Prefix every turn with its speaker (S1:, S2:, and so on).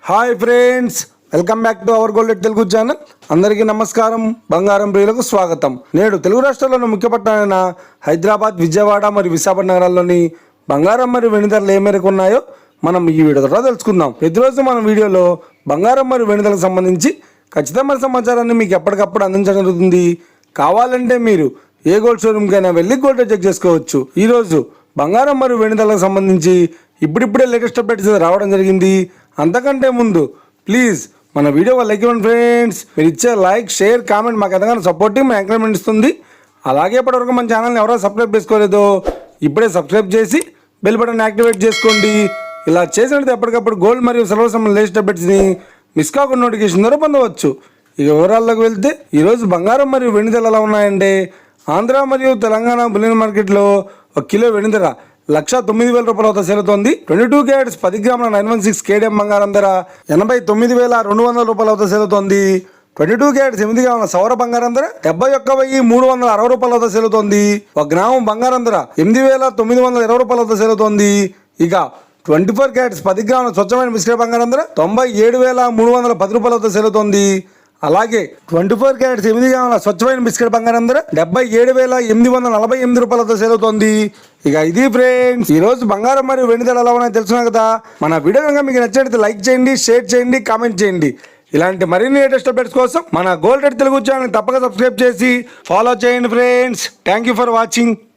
S1: Hi friends, welcome back to our gold Telugu channel. అందరికీ నమస్కారం. బంగారం ప్రియులకు స్వాగతం. నేడు తెలుగు రాష్ట్రాల్లోని ముఖ్య పట్టణాలైన హైదరాబాద్, విజయవాడ మరియు విశాఖపట్నం నగరాల్లోని బంగారం మరియు వెండి ధరలు ఏ మేరకు ఉన్నాయో మనం ఈ వీడియో ద్వారా తెలుసుకుందాం. ప్రతిరోజు మన వీడియోలో బంగారం మరియు వెండి ధరలకు సంబంధించి ఖచ్చితమైన సమాచారాన్ని మీకు ఎప్పటికప్పుడు అందించడం జరుగుతుంది. కావాలంటే మీరు ఏ గోల్డ్ షోరూమ్కైనా వెళ్ళి గోల్డ్ చెక్ చేసుకోవచ్చు. ఈరోజు బంగారం మరియు వెండి ధరలకు సంబంధించి ఇప్పుడిప్పుడే లేటెస్ట్ అప్డేట్స్ రావడం జరిగింది. అంతకంటే ముందు ప్లీజ్ మన వీడియో లైక్ ఇవ్వండి ఫ్రెండ్స్. మీరు ఇచ్చే లైక్, షేర్, కామెంట్ మాకు ఎంతగానో సపోర్టింగ్, మా ఎంకరేజ్మెంట్ ఇస్తుంది. అలాగే ఇప్పటివరకు మన ఛానల్ని ఎవరో సబ్స్క్రైబ్ చేసుకోలేదో ఇప్పుడే సబ్స్క్రైబ్ చేసి బెల్ బటన్ యాక్టివేట్ చేసుకోండి. ఇలా చేసినట్టు ఎప్పటికప్పుడు గోల్డ్ మరియు సిల్వర్ సంబంధించిన లేటెస్ట్ అప్డేట్స్ని మిస్ కాకుండా నోటిఫికేషన్ ద్వారా పొందవచ్చు. ఇక వివరాల్లోకి వెళ్తే ఈరోజు బంగారం మరియు వెండి ధరలు ఎలా ఉన్నాయంటే, ఆంధ్ర మరియు తెలంగాణ బులియన్ మార్కెట్లో 1 కిలో వెండి ధర 1,09,000 రూపాయల వద్ద సేలుతోంది. 22 క్యారెట్స్ 10 గ్రాముల 916 కేడిఎం బంగారం ధర 89,200 రూపాయల వద్ద సేలుతోంది. 22 క్యారెట్స్ 8 గ్రాముల సౌర బంగారం ధర 71,360 రూపాయల వద్ద సేలుతోంది. 1 గ్రాము బంగారం ధర 8,920 రూపాయల వద్ద సేలుతోంది. ఇక 24 క్యారెట్స్ 10 గ్రాముల స్వచ్ఛమైన మిశ్రమ బంగారం ధర 97,310 రూపాయల వద్ద సేలుతోంది. అలాగే 24 క్యారెట్స్ 8 గ్రాముల స్వచ్ఛమైన బిస్కెట్ బంగారం ధర 77,848 రూపాయల వద్ద సేలుతోంది. ఇక ఇది ఫ్రెండ్స్, ఈ రోజు బంగారం మరియు వెండి ధరలు ఎలా ఉన్నాయో తెలుసుకున్నాం కదా. మన వీడియో కనుక మీకు నచ్చినట్లయితే లైక్ చేయండి, షేర్ చేయండి, కామెంట్ చేయండి. ఇలాంటి మరిన్ని లేటెస్ట్ అప్డేట్స్ కోసం మన గోల్డ్ తెలుగు ఛానల్ తప్పక సబ్స్క్రైబ్ చేసి ఫాలో చేయండి friends. Thank you for watching.